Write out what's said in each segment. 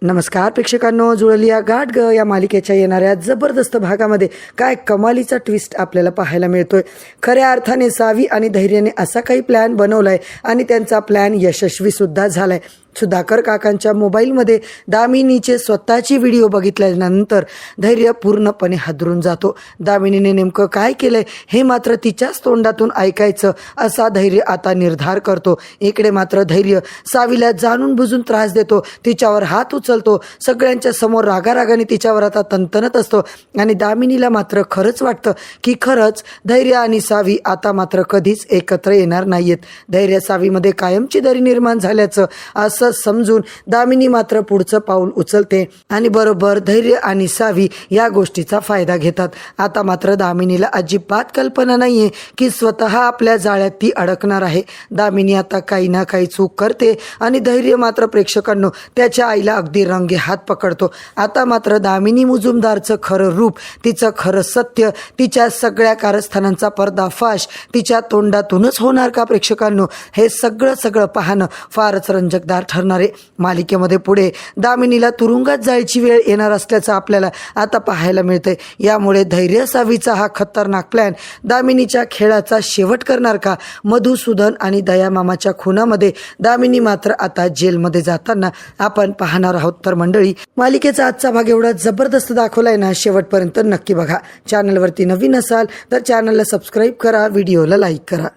नमस्कार प्रेक्षकांनो, जुळली या गाठ ग या मालिकेच्या येणाऱ्या जबरदस्त भागामध्ये काय कमालीचा ट्विस्ट आपल्याला पाहायला मिळतोय। खऱ्या अर्थाने सावी आणि धैर्याने असा काही प्लॅन बनवलाय आणि त्यांचा प्लॅन यशस्वी सुद्धा झालाय। सुधाकर काकांच्या मोबाईलमध्ये दामिनीचे स्वतःची व्हिडिओ बघितल्यानंतर धैर्य पूर्णपणे हादरून जातो। दामिनीने नेमकं काय केलंय हे मात्र तिच्याच तोंडातून ऐकायचं असा धैर्य आता निर्धार करतो। इकडे मात्र धैर्य सावीला जाणून बुजून त्रास देतो, तिच्यावर हात उचलतो, सगळ्यांच्या समोर रागारागाने तिच्यावर आता तंतनत असतो आणि दामिनीला मात्र खरंच वाटतं की खरंच धैर्य आणि सावी आता मात्र कधीच एकत्र येणार नाहीयेत। धैर्य सावीमध्ये कायमची दरी निर्माण झाल्याचं असं समजून दामिनी मात्र पुढचं पाऊल उचलते आणि बरोबर धैर्य आणि सावी या गोष्टीचा फायदा घेतात। आता मात्र दामिनीला अजिबात कल्पना नाहीये की स्वतः आपल्या जाळ्यात ती अडकणार आहे। दामिनी आता काही ना काही चूक करते आणि धैर्य मात्र प्रेक्षकांनो त्याच्या आईला अगदी रंगे हात पकडतो। आता मात्र दामिनी मुजुमदारचं खरं रूप, तिचं खरं सत्य, तिच्या सगळ्या कारस्थानांचा पर्दाफाश तिच्या तोंडातूनच होणार का प्रेक्षकांनो? हे सगळं पाहणं फारच रंजकदार ठरणार आहे। मालिकेमध्ये पुढे दामिनीला तुरुंगात जायची वेळ येणार असल्याचं आपल्याला आता पाहायला मिळतंय। यामुळे धैर्य सावीचा हा खतरनाक प्लॅन दामिनीच्या खेळाचा शेवट करणार का? मधुसूदन आणि दयामामाच्या खुनामध्ये दामिनी मात्र आता जेलमध्ये जाताना आपण पाहणार आहोत। तर मंडळी, मालिकेचा आजचा भाग एवढा जबरदस्त दाखवलाय ना, शेवटपर्यंत नक्की बघा। चॅनलवरती नवीन असाल तर चॅनलला सबस्क्राईब करा, व्हिडिओला लाईक करा।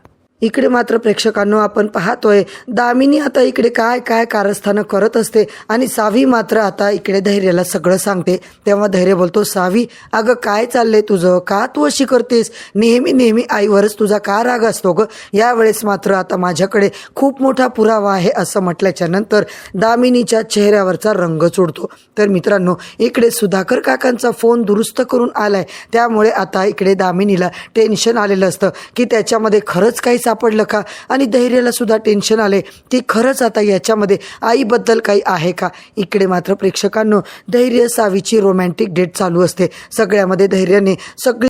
इकडे मात्र प्रेक्षकांनो आपण पाहतोय दामिनी आता इकडे काय काय कारस्थानं करत असते आणि सावी मात्र आता इकडे धैर्याला सगळं सांगते। तेव्हा धैर्य बोलतो, सावी अगं काय चाललंय तुझं? का तू अशी करतेस? नेहमी आईवरच तुझा का राग असतो ग? यावेळेस मात्र आता माझ्याकडे खूप मोठा पुरावा आहे असं म्हटल्याच्या नंतर दामिनीच्या चेहऱ्यावरचा रंग चढतो। तर मित्रांनो, इकडे सुधाकर काकांचा फोन दुरुस्त करून आलाय, त्यामुळे आता इकडे दामिनीला टेन्शन आलेलं असतं की त्याच्यामध्ये खरंच काही सापडलं का? आणि धैर्याला सुद्धा टेन्शन आले की खरंच आता याच्यामध्ये आईबद्दल काही आहे का? इकडे मात्र प्रेक्षकांनो धैर्य सावीची रोमॅन्टिक डेट चालू असते। सगळ्यामध्ये धैर्याने सगळी